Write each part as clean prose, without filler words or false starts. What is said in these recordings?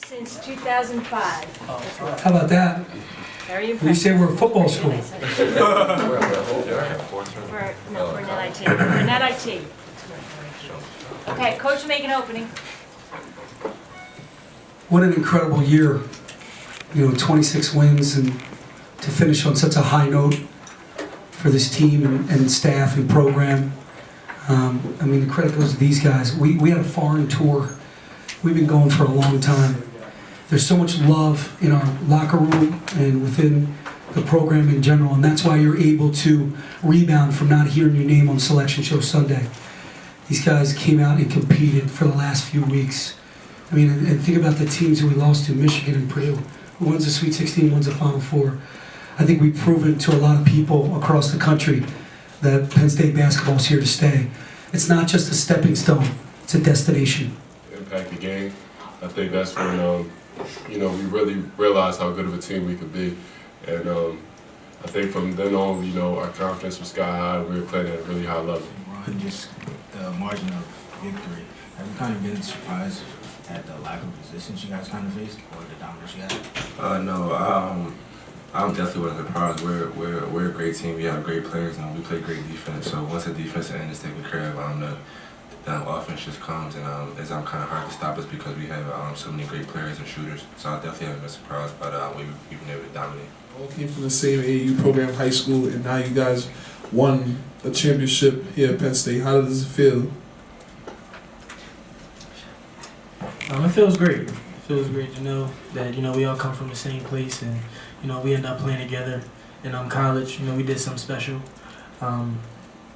since 2005. How about that? Very impressive. We say we're a football school. For Net IT. For Net IT. Okay, coach will make an opening. What an incredible year. 26 wins, and to finish on such a high note for this team and staff and program. The credit goes to these guys. We had a foreign tour. We've been going for a long time. There's so much love in our locker room and within the program in general, and that's why you're able to rebound from not hearing your name on Selection Show Sunday. These guys came out and competed for the last few weeks. And think about the teams that we lost to, Michigan and Purdue. One's a Sweet 16, one's a Final Four. I think we've proven to a lot of people across the country that Penn State basketball is here to stay. It's not just a stepping stone, it's a destination. Impact the game. I think that's when we really realized how good of a team we could be. And I think from then on, our confidence was sky high. We were playing at a really high level. Run just the margin of victory. Have you kind of been surprised at the lack of resistance you guys kind of faced, or the dominance you had? No, I'm definitely wasn't surprised. We're a great team. We have great players, and we play great defense. So once the defense end is taken care of, the offense just comes, and it's kind of hard to stop us because we have so many great players and shooters. So I definitely haven't been surprised by we've been able to dominate. All came from the same AAU program, high school, and now you guys won a championship here at Penn State. How does it feel? It feels great. It feels great to know that we all come from the same place, and we end up playing together in college. We did something special.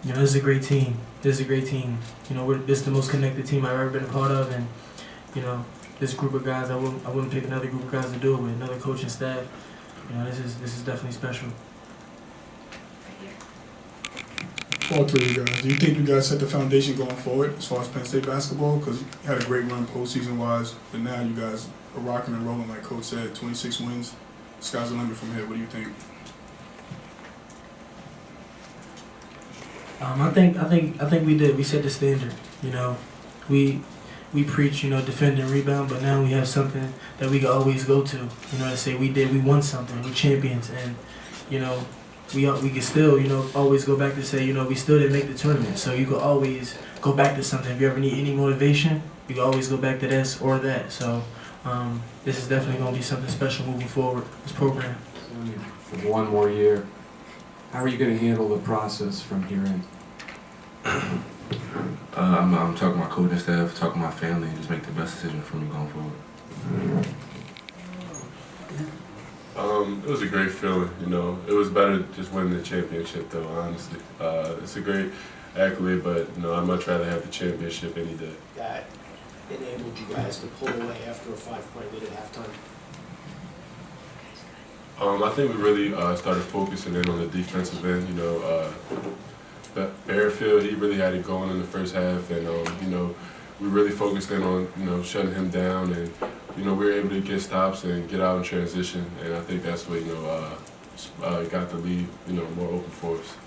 This is a great team. This is a great team. This is the most connected team I've ever been a part of, and this group of guys, I wouldn't pick another group of guys to do it with, another coaching staff. This is definitely special. All three of you guys. Do you think you guys set the foundation going forward as far as Penn State basketball? Because you had a great run postseason-wise, but now you guys are rocking and rolling, like Coach said, 26 wins. Sky's the limit from here. What do you think? I think we did. We set the standard. We preach, defend and rebound, but now we have something that we can always go to. To say we won something, we're champions, and we can still, always go back to say, we still didn't make the tournament. So you can always go back to something. If you ever need any motivation, you can always go back to this or that. So this is definitely going to be something special moving forward, this program. For one more year, how are you going to handle the process from here in? I'm talking to my coaching staff, talking to my family, and just make the best decision for me going forward. It was a great feeling, It was better just winning the championship, though, honestly. It's a great accolade, but, I'd much rather have the championship any day. That enabled you guys to pull away after a 5-point lead at halftime? I think we really started focusing in on the defensive end, Bearfield, he really had it going in the first half, and, we really focused in on, shutting him down, and, we were able to get stops and get out in transition, and I think that's what, got the lead, more open for us.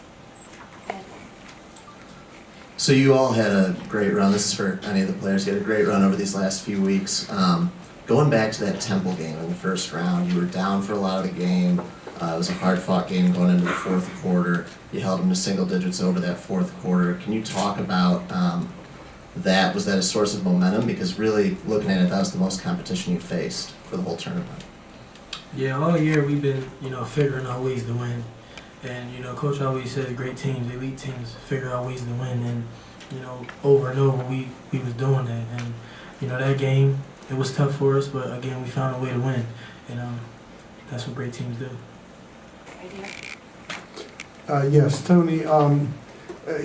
So you all had a great run. This is for any of the players. You had a great run over these last few weeks. Going back to that Temple game in the first round, you were down for a lot of the game. It was a hard-fought game going into the fourth quarter. You held them to single digits over that fourth quarter. Can you talk about that? Was that a source of momentum? Because really, looking at it, that was the most competition you faced for the whole tournament. Yeah, all year we've been, figuring out ways to win. And, Coach always says great teams, elite teams, figure out ways to win. And, over and over we was doing that. And, that game, it was tough for us, but again, we found a way to win. And that's what great teams do. Yes, Tony,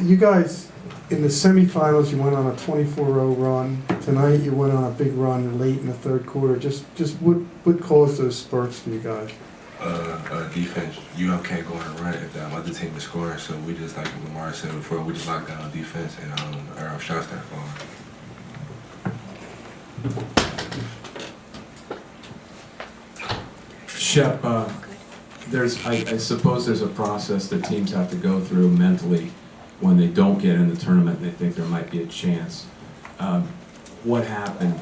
you guys, in the semifinals, you went on a 24-0 run. Tonight, you went on a big run late in the third quarter. Just what caused those spurts for you guys? Defense. UM can't go on a run if the other team is scoring, so we just, like Lamar said before, we just locked down on defense and our shots that falling. Shep, I suppose there's a process that teams have to go through mentally when they don't get in the tournament and they think there might be a chance. What happened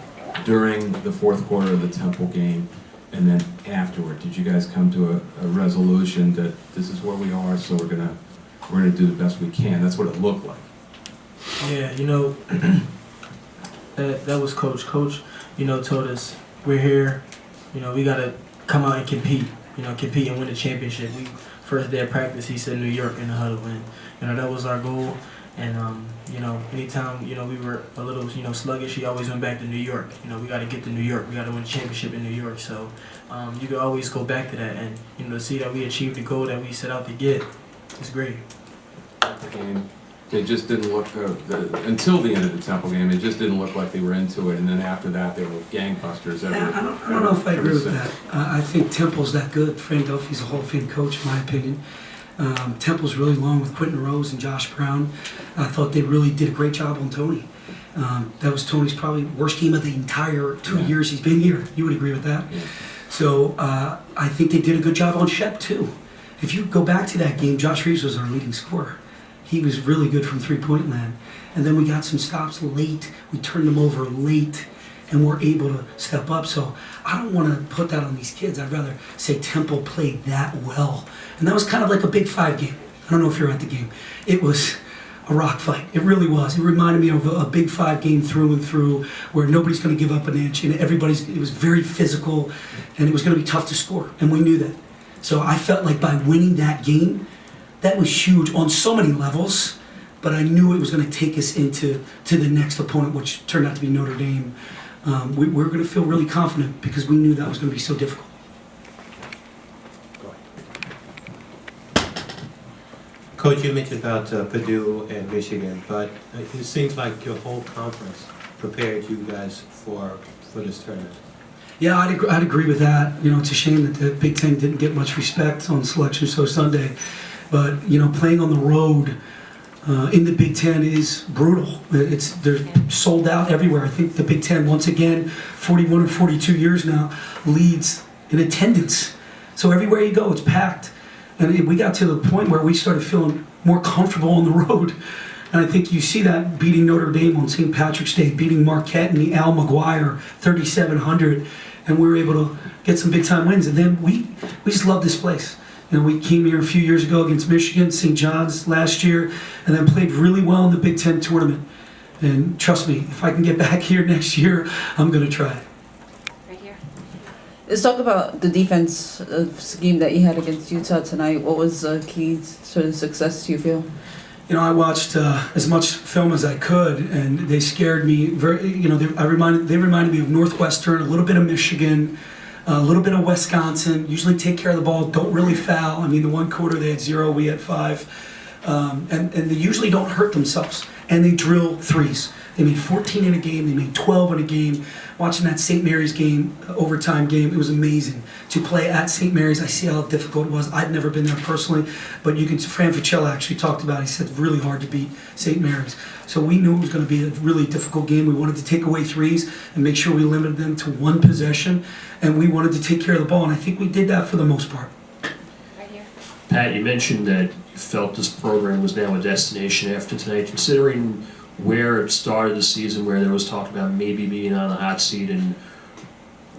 during the fourth quarter of the Temple game, and then afterward, did you guys come to a resolution that this is where we are, so we're gonna do the best we can? That's what it looked like. Yeah, that was Coach. Coach, told us we're here. We gotta come out and compete. Compete and win the championship. First day of practice, he said New York in the huddle, and that was our goal. And anytime we were a little sluggish, he always went back to New York. We got to get to New York. We got to win the championship in New York. So you can always go back to that, and to see that we achieved the goal that we set out to get, it's great. Game, it just didn't look until the end of the Temple game. It just didn't look like they were into it, and then after that, they were gangbusters. I don't know if I agree with that. I think Temple's that good. Frank Duffy's a Hall of Fame coach, in my opinion. Temple's really long with Quentin Rose and Josh Brown. I thought they really did a great job on Tony. That was Tony's probably worst game of the entire 2 years he's been here. You would agree with that? Yeah. So I think they did a good job on Shep too. If you go back to that game, Josh Reeves was our leading scorer. He was really good from three-point land. And then we got some stops late. We turned them over late, and we're able to step up. So I don't want to put that on these kids. I'd rather say Temple played that well. And that was kind of like a Big Five game. I don't know if you're at the game. It was a rock fight. It really was. It reminded me of a Big Five game through and through, where nobody's going to give up an inch, and it was very physical, and it was going to be tough to score, and we knew that. So I felt like by winning that game, that was huge on so many levels, but I knew it was going to take us to the next opponent, which turned out to be Notre Dame. We're going to feel really confident because we knew that was going to be so difficult. Coach, you mentioned about Purdue and Michigan, but it seems like your whole conference prepared you guys for this tournament. Yeah, I'd agree with that. It's a shame that the Big Ten didn't get much respect on Selection Show Sunday. But, playing on the road in the Big Ten is brutal. They're sold out everywhere. I think the Big Ten, once again, 41 or 42 years now, leads in attendance. So everywhere you go, it's packed. And we got to the point where we started feeling more comfortable on the road. And I think you see that beating Notre Dame on St. Patrick's Day, beating Marquette and the Al McGuire 3,700. And we were able to get some big-time wins. And then we just love this place. We came here a few years ago against Michigan, St. John's last year, and then played really well in the Big Ten tournament. And trust me, if I can get back here next year, I'm going to try it. Right here. Let's talk about the defense scheme that you had against Utah tonight. What was the key sort of success, do you feel? I watched as much film as I could, and they scared me. They reminded me of Northwestern, a little bit of Michigan, a little bit of Wisconsin. Usually take care of the ball, don't really foul. I mean, the one quarter they had 0, we had 5. And they usually don't hurt themselves. And they drill threes. They made 14 in a game, they made 12 in a game. Watching that St. Mary's game, overtime game, it was amazing. To play at St. Mary's, I see how difficult it was. I've never been there personally, but Fran Ficella actually talked about it. He said it's really hard to beat St. Mary's. So we knew it was going to be a really difficult game. We wanted to take away threes and make sure we limited them to one possession, and we wanted to take care of the ball, and I think we did that for the most part. Right here. Pat, you mentioned that you felt this program was now a destination after tonight. Considering where it started the season, where there was talk about maybe being on the hot seat and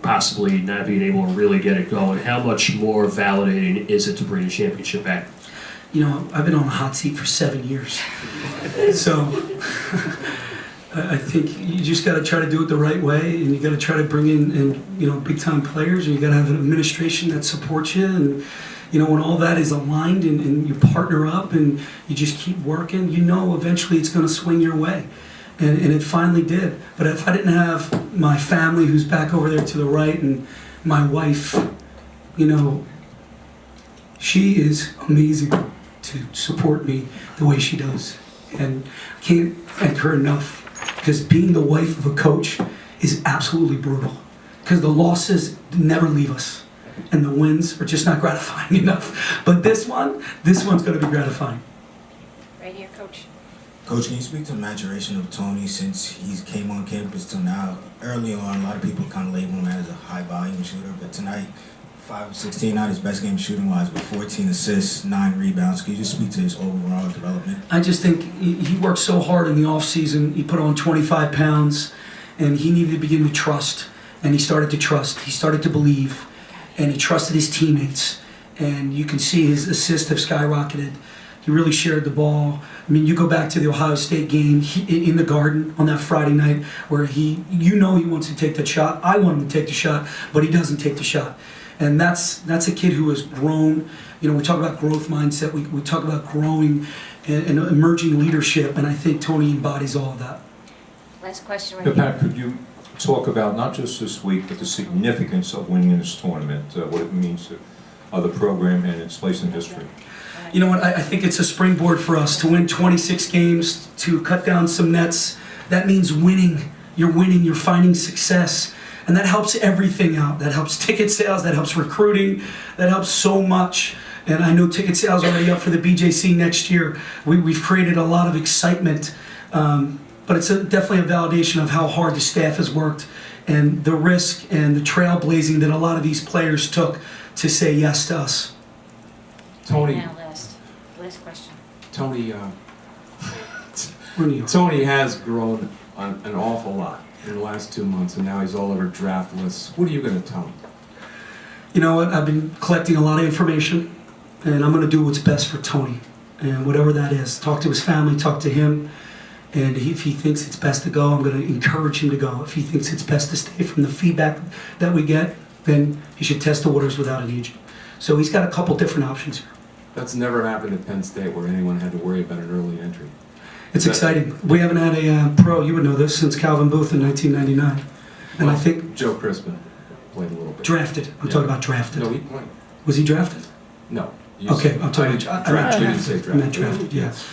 possibly not being able to really get it going, how much more validating is it to bring the championship back? I've been on the hot seat for 7 years. So I think you just got to try to do it the right way, and you got to try to bring in big time players, and you got to have an administration that supports you, and when all that is aligned and you partner up and you just keep working, eventually it's going to swing your way. And it finally did. But if I didn't have my family who's back over there to the right, and my wife, she is amazing to support me the way she does. And I can't thank her enough, because being the wife of a coach is absolutely brutal. Because the losses never leave us, and the wins are just not gratifying enough. But this one's going to be gratifying. Right here, Coach. Coach, can you speak to the maturation of Tony since he came on campus till now? Early on, a lot of people kind of label him as a high-volume shooter, but tonight, 5 of 16, not his best game shooting-wise, but 14 assists, 9 rebounds. Can you just speak to his overall development? I just think he worked so hard in the off-season. He put on 25 pounds, and he needed to begin to trust, and he started to trust, he started to believe, and he trusted his teammates, and you can see his assists have skyrocketed. He really shared the ball. I mean, you go back to the Ohio State game in the Garden on that Friday night where he wants to take the shot. I want him to take the shot, but he doesn't take the shot. And that's a kid who has grown. You know, we talk about growth mindset. We talk about growing and emerging leadership, and I think Tony embodies all of that. Last question right Yeah, here. Pat, could you talk about not just this week, but the significance of winning this tournament, what it means to the program and its place in history? You know what, I think it's a springboard for us to win 26 games, to cut down some nets. That means winning. You're winning, you're finding success. And that helps everything out. That helps ticket sales, that helps recruiting, that helps so much. And I know ticket sales are already up for the BJC next year. We've created a lot of excitement. But it's definitely a validation of how hard the staff has worked and the risk and the trailblazing that a lot of these players took to say yes to us. Tony, Now, last question. Tony, We're in New York. Tony has grown an awful lot in the last 2 months, and now he's all over draft lists. What are you going to tell him? You know what, I've been collecting a lot of information, and I'm going to do what's best for Tony. And whatever that is, talk to his family, talk to him. And if he thinks it's best to go, I'm going to encourage him to go. If he thinks it's best to stay from the feedback that we get, then he should test the waters without an agent. So he's got a couple different options here. That's never happened at Penn State where anyone had to worry about an early entry. It's exciting. We haven't had a pro, you would know this, since Calvin Booth in 1999. And Well, I think Joe Crispin played a little bit. drafted. I'm talking about drafted. No, he played. Was he drafted? No. Okay, I'm talking about I meant drafted. I meant drafted, yes.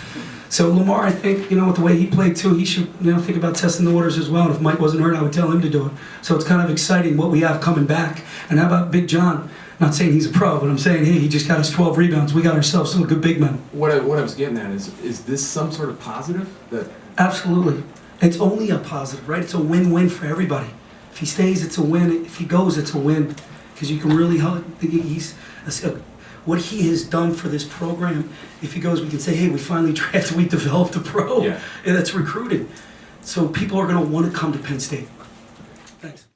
So Lamar, I think, you know, with the way he played too, he should, you know, think about testing the waters as well. And if Mike wasn't hurt, I would tell him to do it. So it's kind of exciting what we have coming back. And how about Big John? Not saying he's a pro, but I'm saying, hey, he just got us 12 rebounds. We got ourselves some good big men. What I was getting at is this some sort of positive? That Absolutely. It's only a positive, right? It's a win-win for everybody. If he stays, it's a win. If he goes, it's a win. Because you can really help. What he has done for this program, if he goes, we can say, hey, we finally drafted, we developed a pro. Yeah. And that's recruited. So people are going to want to come to Penn State. Thanks.